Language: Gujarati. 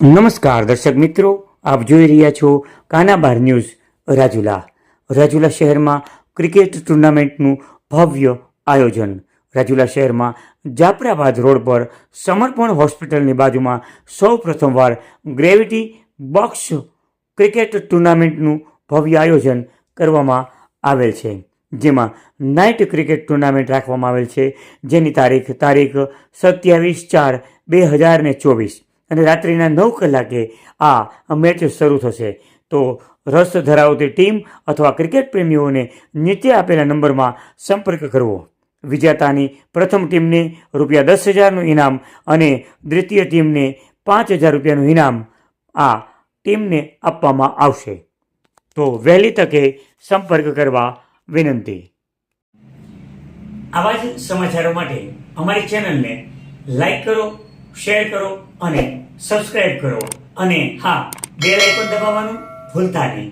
નમસ્કાર દર્શક મિત્રો, આપ જોઈ રહ્યા છો કાનાબાર ન્યૂઝ. રાજુલા શહેરમાં ક્રિકેટ ટુર્નામેન્ટનું ભવ્ય આયોજન. રાજુલા શહેરમાં જાફરાબાદ રોડ પર સમર્પણ હોસ્પિટલની બાજુમાં સૌ પ્રથમવાર ગ્રેવિટી બોક્સ ક્રિકેટ ટુર્નામેન્ટનું ભવ્ય આયોજન કરવામાં આવેલ છે, જેમાં નાઇટ ક્રિકેટ ટુર્નામેન્ટ રાખવામાં આવેલ છે, જેની તારીખ 27/4/2024 અને રાત્રિના 9 કલાકે આ મેચ શરૂ થશે. તો રસ ધરાવતી ટીમ અથવા ક્રિકેટ પ્રેમીઓને નીચે આપેલા નંબરમાં સંપર્ક કરવો. વિજેતાની પ્રથમ ટીમને ₹10,000નું ઇનામ અને દ્વિતીય ટીમને ₹5,000નું ઇનામ આ ટીમને આપવામાં આવશે. તો વહેલી તકે સંપર્ક કરવા વિનંતી. આવા જ સમાચારો માટે અમારી ચેનલને લાઈક કરો, શેર કરો અને સબસ્ક્રાઇબ કરો. અને હા, બેલ આઇકોન દબાવવાનું ભૂલતા નહીં.